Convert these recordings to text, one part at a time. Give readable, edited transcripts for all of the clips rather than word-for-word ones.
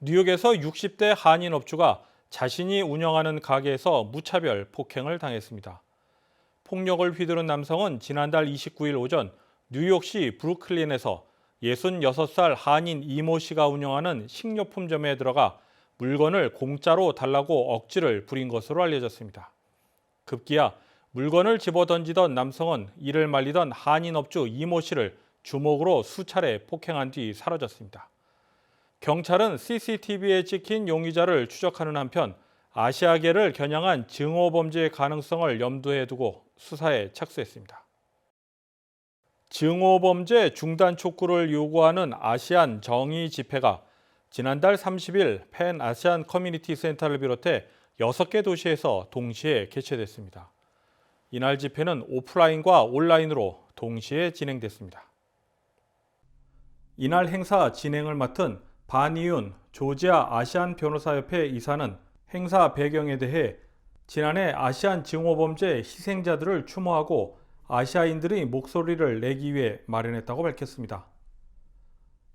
뉴욕에서 60대 한인 업주가 자신이 운영하는 가게에서 무차별 폭행을 당했습니다. 폭력을 휘두른 남성은 지난달 29일 오전 뉴욕시 브루클린에서 66살 한인 이모 씨가 운영하는 식료품점에 들어가 물건을 공짜로 달라고 억지를 부린 것으로 알려졌습니다. 급기야 물건을 집어던지던 남성은 이를 말리던 한인 업주 이모 씨를 주먹으로 수차례 폭행한 뒤 사라졌습니다. 경찰은 CCTV에 찍힌 용의자를 추적하는 한편 아시아계를 겨냥한 증오 범죄의 가능성을 염두에 두고 수사에 착수했습니다. 증오 범죄 중단 촉구를 요구하는 아시안 정의 집회가 지난달 30일 팬 아시안 커뮤니티 센터를 비롯해 6개 도시에서 동시에 개최됐습니다. 이날 집회는 오프라인과 온라인으로 동시에 진행됐습니다. 이날 행사 진행을 맡은 반이윤 조지아 아시안 변호사협회 이사는 행사 배경에 대해 지난해 아시안 증오범죄 희생자들을 추모하고 아시아인들의 목소리를 내기 위해 마련했다고 밝혔습니다.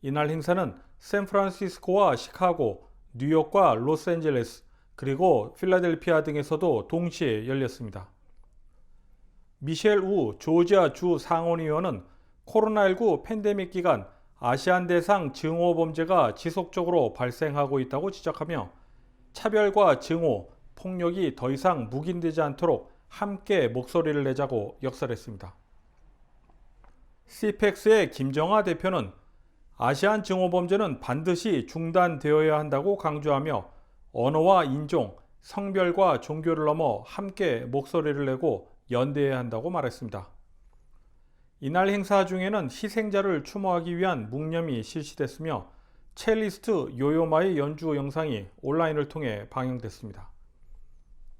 이날 행사는 샌프란시스코와 시카고, 뉴욕과 로스앤젤레스, 그리고 필라델피아 등에서도 동시에 열렸습니다. 미셸 우 조지아 주 상원의원은 코로나19 팬데믹 기간 아시안 대상 증오 범죄가 지속적으로 발생하고 있다고 지적하며 차별과 증오, 폭력이 더 이상 묵인되지 않도록 함께 목소리를 내자고 역설했습니다. CPEX의 김정아 대표는 아시안 증오 범죄는 반드시 중단되어야 한다고 강조하며 언어와 인종, 성별과 종교를 넘어 함께 목소리를 내고 연대해야 한다고 말했습니다. 이날 행사 중에는 희생자를 추모하기 위한 묵념이 실시됐으며 첼리스트 요요마의 연주 영상이 온라인을 통해 방영됐습니다.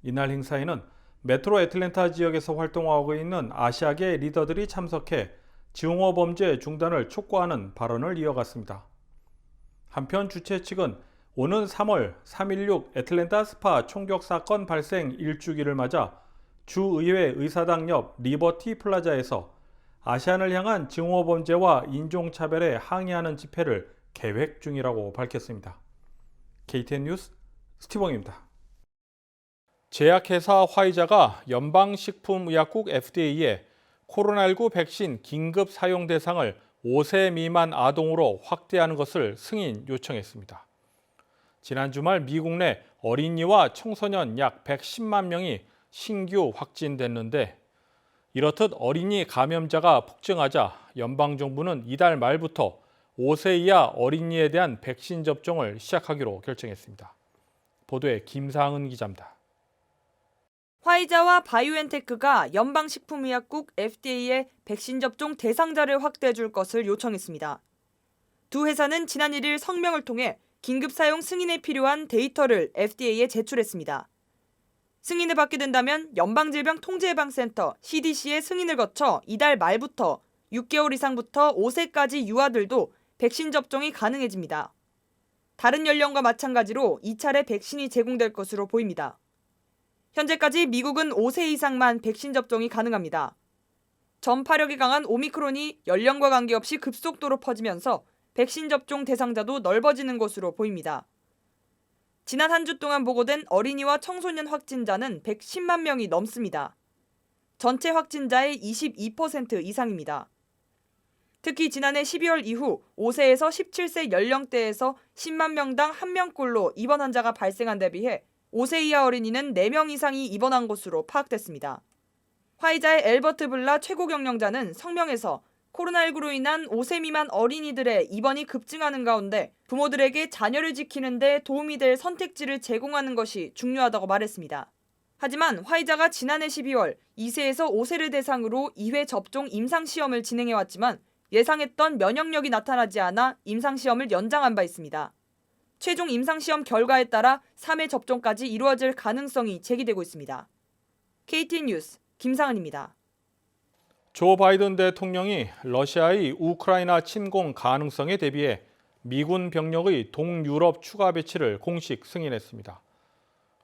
이날 행사에는 메트로 애틀랜타 지역에서 활동하고 있는 아시아계 리더들이 참석해 증오 범죄 중단을 촉구하는 발언을 이어갔습니다. 한편 주최 측은 오는 3월 3.16 애틀랜타 스파 총격 사건 발생 1주기를 맞아 주의회 의사당 옆 리버티 플라자에서 아시안을 향한 증오 범죄와 인종차별에 항의하는 집회를 계획 중이라고 밝혔습니다. KTN 뉴스 스티븐입니다. 제약회사 화이자가 연방식품의약국 FDA에 코로나19 백신 긴급 사용 대상을 5세 미만 아동으로 확대하는 것을 승인 요청했습니다. 지난 주말 미국 내 어린이와 청소년 약 110만 명이 신규 확진됐는데 이렇듯 어린이 감염자가 폭증하자 연방정부는 이달 말부터 5세 이하 어린이에 대한 백신 접종을 시작하기로 결정했습니다. 보도에 김상은 기자입니다. 화이자와 바이오엔테크가 연방식품의약국 FDA에 백신 접종 대상자를 확대해 줄 것을 요청했습니다. 두 회사는 지난 1일 성명을 통해 긴급 사용 승인에 필요한 데이터를 FDA에 제출했습니다. 승인을 받게 된다면 연방질병통제예방센터 CDC의 승인을 거쳐 이달 말부터 6개월 이상부터 5세까지 유아들도 백신 접종이 가능해집니다. 다른 연령과 마찬가지로 2차례 백신이 제공될 것으로 보입니다. 현재까지 미국은 5세 이상만 백신 접종이 가능합니다. 전파력이 강한 오미크론이 연령과 관계없이 급속도로 퍼지면서 백신 접종 대상자도 넓어지는 것으로 보입니다. 지난 한 주 동안 보고된 어린이와 청소년 확진자는 110만 명이 넘습니다. 전체 확진자의 22% 이상입니다. 특히 지난해 12월 이후 5세에서 17세 연령대에서 10만 명당 1명꼴로 입원 환자가 발생한 데 비해 5세 이하 어린이는 4명 이상이 입원한 것으로 파악됐습니다. 화이자의 엘버트 블라 최고 경영자는 성명에서 코로나19로 인한 5세 미만 어린이들의 입원이 급증하는 가운데 부모들에게 자녀를 지키는 데 도움이 될 선택지를 제공하는 것이 중요하다고 말했습니다. 하지만 화이자가 지난해 12월 2세에서 5세를 대상으로 2회 접종 임상시험을 진행해왔지만 예상했던 면역력이 나타나지 않아 임상시험을 연장한 바 있습니다. 최종 임상시험 결과에 따라 3회 접종까지 이루어질 가능성이 제기되고 있습니다. KTN 뉴스 김상은입니다. 조 바이든 대통령이 러시아의 우크라이나 침공 가능성에 대비해 미군 병력의 동유럽 추가 배치를 공식 승인했습니다.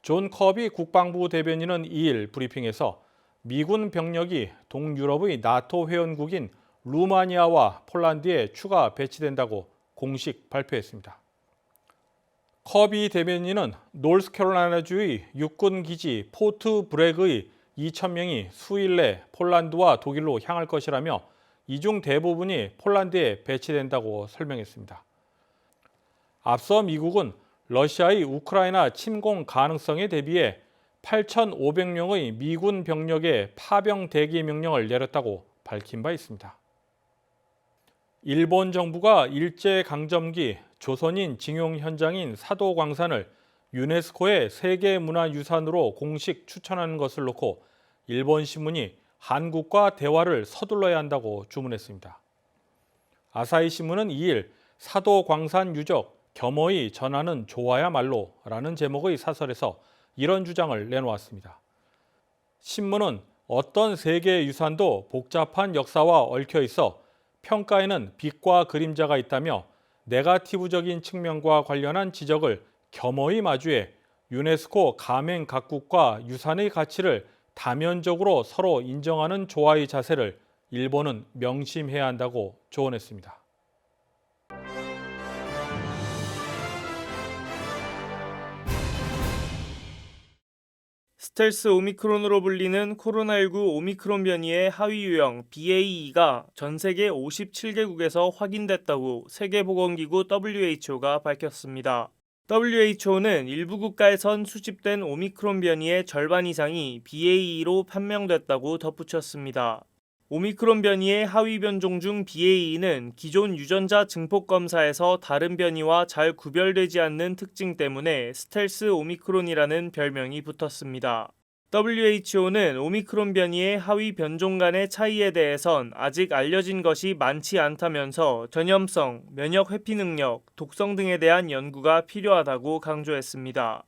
존 커비 국방부 대변인은 2일 브리핑에서 미군 병력이 동유럽의 나토 회원국인 루마니아와 폴란드에 추가 배치된다고 공식 발표했습니다. 커비 대변인은 노스캐롤라이나주의 육군 기지 포트 브래그의 2,000명이 수일 내 폴란드와 독일로 향할 것이라며 이 중 대부분이 폴란드에 배치된다고 설명했습니다. 앞서 미국은 러시아의 우크라이나 침공 가능성에 대비해 8,500명의 미군 병력의 파병 대기 명령을 내렸다고 밝힌 바 있습니다. 일본 정부가 일제강점기 조선인 징용 현장인 사도광산을 유네스코의 세계문화유산으로 공식 추천하는 것을 놓고 일본 신문이 한국과 대화를 서둘러야 한다고 주문했습니다. 아사히 신문은 2일 사도광산 유적 겸허히 전하는 좋아야말로라는 제목의 사설에서 이런 주장을 내놓았습니다. 신문은 어떤 세계유산도 복잡한 역사와 얽혀 있어 평가에는 빛과 그림자가 있다며 네거티브적인 측면과 관련한 지적을 겸허히 마주해 유네스코 가맹 각국과 유산의 가치를 다면적으로 서로 인정하는 조화의 자세를 일본은 명심해야 한다고 조언했습니다. 스텔스 오미크론으로 불리는 코로나19 오미크론 변이의 하위 유형 BA.2가 전 세계 57개국에서 확인됐다고 세계보건기구 WHO가 밝혔습니다. WHO는 일부 국가에선 수집된 오미크론 변이의 절반 이상이 BA.2로 판명됐다고 덧붙였습니다. 오미크론 변이의 하위 변종 중 BA.2는 기존 유전자 증폭 검사에서 다른 변이와 잘 구별되지 않는 특징 때문에 스텔스 오미크론이라는 별명이 붙었습니다. WHO는 오미크론 변이의 하위 변종 간의 차이에 대해선 아직 알려진 것이 많지 않다면서 전염성, 면역 회피 능력, 독성 등에 대한 연구가 필요하다고 강조했습니다.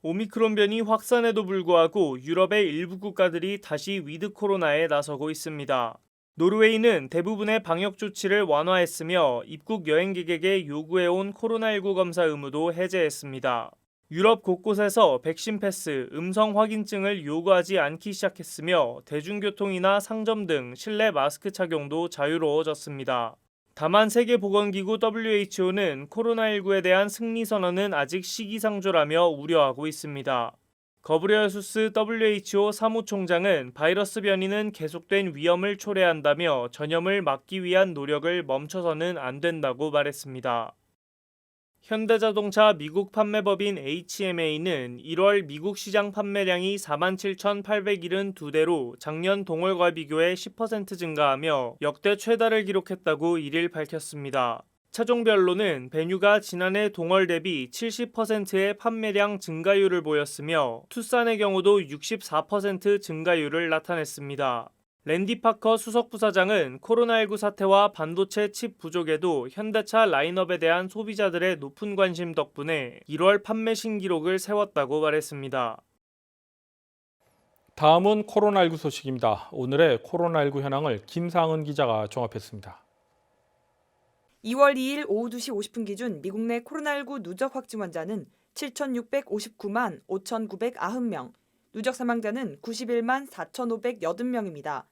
오미크론 변이 확산에도 불구하고 유럽의 일부 국가들이 다시 위드 코로나에 나서고 있습니다. 노르웨이는 대부분의 방역 조치를 완화했으며 입국 여행객에게 요구해온 코로나19 검사 의무도 해제했습니다. 유럽 곳곳에서 백신 패스, 음성 확인증을 요구하지 않기 시작했으며 대중교통이나 상점 등 실내 마스크 착용도 자유로워졌습니다. 다만 세계보건기구 WHO는 코로나19에 대한 승리 선언은 아직 시기상조라며 우려하고 있습니다. 거브레여수스 WHO 사무총장은 바이러스 변이는 계속된 위험을 초래한다며 전염을 막기 위한 노력을 멈춰서는 안 된다고 말했습니다. 현대자동차 미국 판매법인 HMA는 1월 미국 시장 판매량이 47,872대로 작년 동월과 비교해 10% 증가하며 역대 최다를 기록했다고 1일 밝혔습니다. 차종별로는 베뉴가 지난해 동월 대비 70%의 판매량 증가율을 보였으며 투싼의 경우도 64% 증가율을 나타냈습니다. 랜디 파커 수석부사장은 코로나19 사태와 반도체 칩 부족에도 현대차 라인업에 대한 소비자들의 높은 관심 덕분에 1월 판매 신기록을 세웠다고 말했습니다. 다음은 코로나19 소식입니다. 오늘의 코로나19 현황을 김상은 기자가 종합했습니다. 2월 2일 오후 2시 50분 기준 미국 내 코로나19 누적 확진 환자는 7,659만 5,990명, 누적 사망자는 91만 4,580명입니다.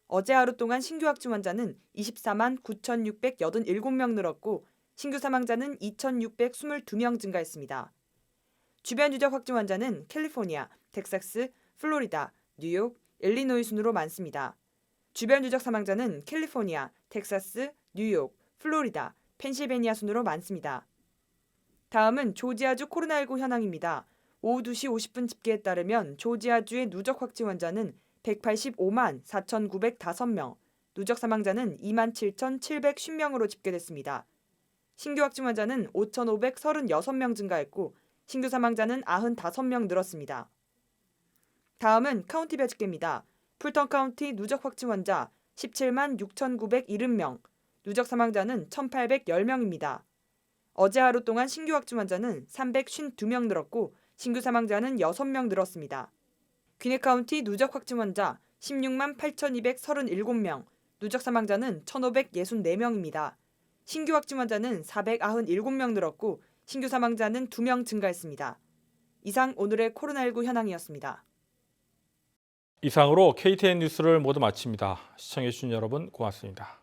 어제 하루 동안 신규 확진 환자는 24만 9,687명 늘었고 신규 사망자는 2,622명 증가했습니다. 주변 누적 확진 환자는 캘리포니아, 텍사스, 플로리다, 뉴욕, 일리노이 순으로 많습니다. 주변 누적 사망자는 캘리포니아, 텍사스, 뉴욕, 플로리다, 펜실베니아 순으로 많습니다. 다음은 조지아주 코로나19 현황입니다. 오후 2시 50분 집계에 따르면 조지아주의 누적 확진 환자는 185만 4,905명, 누적 사망자는 2만 7,750명으로 집계됐습니다. 신규 확진 환자는 5,536명 증가했고 신규 사망자는 95명 늘었습니다. 다음은 카운티별 집계입니다. 풀턴 카운티 누적 확진 환자 17만 6,970명, 누적 사망자는 1,810명입니다. 어제 하루 동안 신규 확진 환자는 352명 늘었고 신규 사망자는 6명 늘었습니다. 귀네 카운티 누적 확진 환자 16만 8,237명, 누적 사망자는 1,564명입니다. 신규 확진 환자는 497명 늘었고 신규 사망자는 2명 증가했습니다. 이상 오늘의 코로나19 현황이었습니다. 이상으로 KTN 뉴스를 모두 마칩니다. 시청해주신 여러분 고맙습니다.